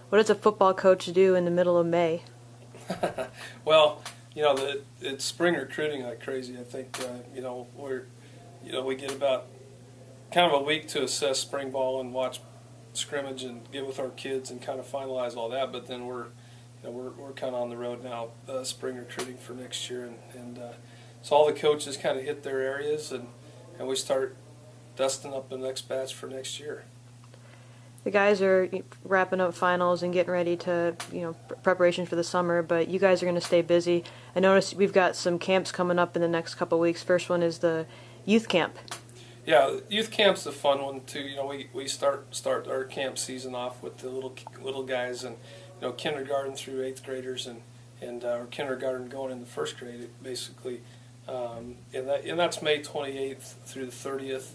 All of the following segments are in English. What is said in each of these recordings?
what does a football coach do in the middle of May? Well, it's spring recruiting like crazy. I think we get about kind of a week to assess spring ball and watch scrimmage and get with our kids and kind of finalize all that. But then we're kind of on the road now, spring recruiting for next year, and so all the coaches kind of hit their areas, and we start dusting up the next batch for next year. The guys are wrapping up finals and getting ready to, preparation for the summer, but you guys are going to stay busy. I noticed we've got some camps coming up in the next couple of weeks. First one is the youth camp. Yeah, youth camp's a fun one too. We start our camp season off with the little guys, and kindergarten through 8th graders, and our kindergarten going into 1st grade basically, and that's May 28th through the 30th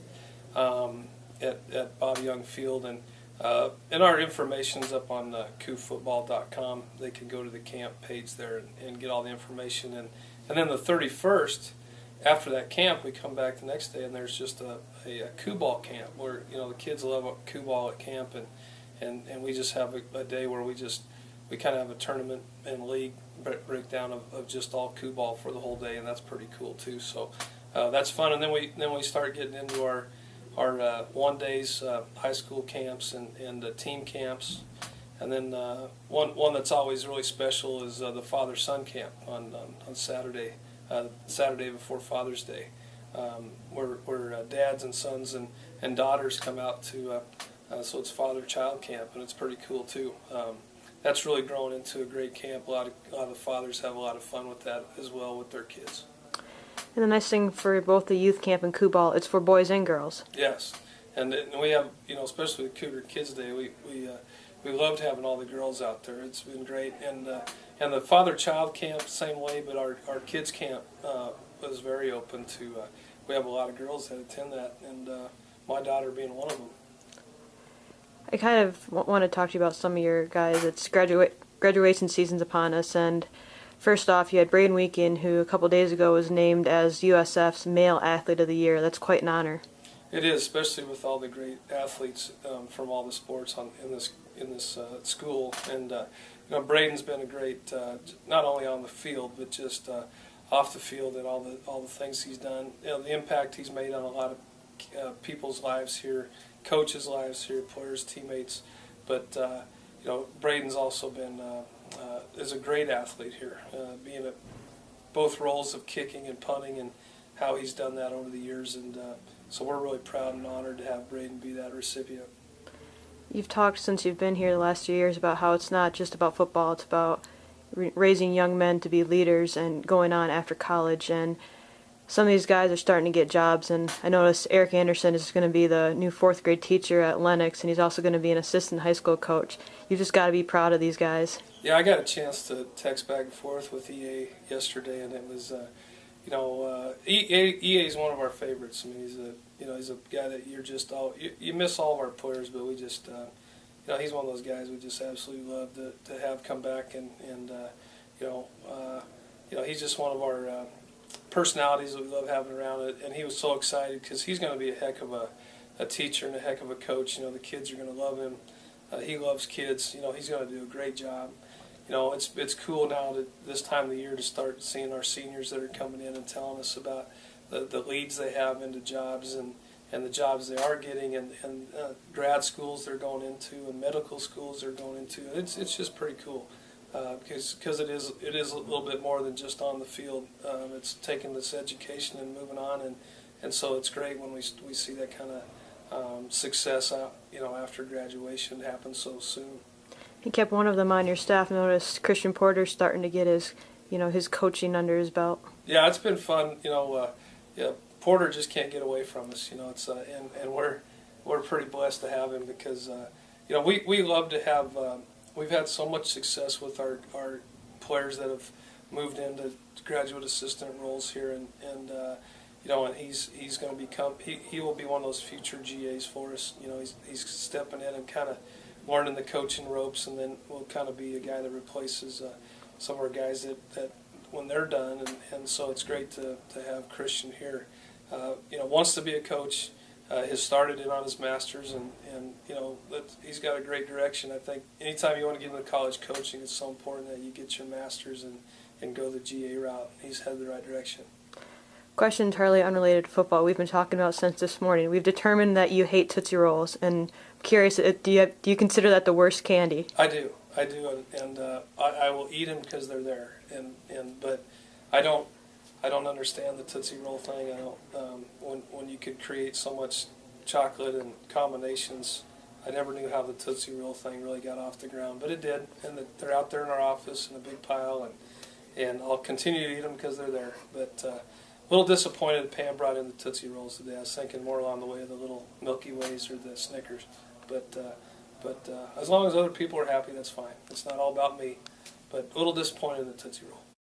at Bob Young Field, and our information's up on CoufFootball.com. They can go to the camp page there and get all the information, and then the 31st. After that camp, we come back the next day, and there's just a coup ball camp where the kids love coup ball at camp, and we just have a day where we kind of have a tournament and league breakdown of just all coup ball for the whole day, and that's pretty cool too. So that's fun, and then we start getting into our 1 days high school camps and team camps, and then one that's always really special is the father-son camp on Saturday. Saturday before Father's Day, where dads and sons and daughters come out to, so it's father-child camp, and it's pretty cool too. That's really grown into a great camp. A lot of fathers have a lot of fun with that as well with their kids. And the nice thing for both the youth camp and coup ball, it's for boys and girls. Yes, and we have, especially with Cougar Kids Day, we loved having all the girls out there. It's been great, and the father-child camp same way, but our kids camp was very open to. We have a lot of girls that attend that, and my daughter being one of them. I kind of want to talk to you about some of your guys. It's graduation season's upon us, and first off, you had Braden Weakley, who a couple days ago was named as USF's Male Athlete of the Year. That's quite an honor. It is, especially with all the great athletes from all the sports in this school, and Braden's been a great, not only on the field but just off the field, and all the things he's done. The impact he's made on a lot of people's lives here, coaches' lives here, players, teammates. But Braden's also been is a great athlete here, being at both roles of kicking and punting, and how he's done that over the years, and so we're really proud and honored to have Braden be that recipient. You've talked since you've been here the last 2 years about how it's not just about football, it's about raising young men to be leaders and going on after college, and some of these guys are starting to get jobs, and I noticed Erik Anderson is going to be the new 4th grade teacher at Lennox, and he's also going to be an assistant high school coach. You've just got to be proud of these guys. Yeah, I got a chance to text back and forth with EA yesterday, and it was EA is one of our favorites. I mean, he's a guy that you miss all of our players, but we just he's one of those guys we just absolutely love to have come back, and he's just one of our personalities that we love having around it, and he was so excited because he's going to be a heck of a teacher and a heck of a coach. The kids are going to love him. He loves kids. He's going to do a great job. It's cool now that this time of the year to start seeing our seniors that are coming in and telling us about the leads they have into jobs and the jobs they are getting, and grad schools they're going into, and medical schools they're going into. It's just pretty cool because it is a little bit more than just on the field. It's taking this education and moving on, and so it's great when we see that kind of success after graduation happen so soon. You kept one of them on your staff. Noticed Christian Porter starting to get his coaching under his belt. Yeah, it's been fun. Porter just can't get away from us. It's and we're pretty blessed to have him because we love to have. We've had so much success with our players that have moved into graduate assistant roles here, and he's going to become he will be one of those future GAs for us. He's stepping in and kind of learning the coaching ropes, and then will kind of be a guy that replaces some of our guys that when they're done, and so it's great to have Christian here. Wants to be a coach, has started in on his masters, and you know he's got a great direction. I think anytime you want to get into college coaching, it's so important that you get your masters and go the GA route. He's headed the right direction. Question entirely unrelated to football. We've been talking about since this morning. We've determined that you hate Tootsie Rolls, and I'm curious, do you consider that the worst candy? I do, and I will eat them because they're there, but I don't understand the Tootsie Roll thing. I don't when you could create so much chocolate and combinations. I never knew how the Tootsie Roll thing really got off the ground, but it did, and they're out there in our office in a big pile, and I'll continue to eat them because they're there. But a little disappointed Pam brought in the Tootsie Rolls today. I was thinking more along the way of the little Milky Ways or the Snickers, but as long as other people are happy, that's fine. It's not all about me, but a little disappointed in the Tootsie Roll.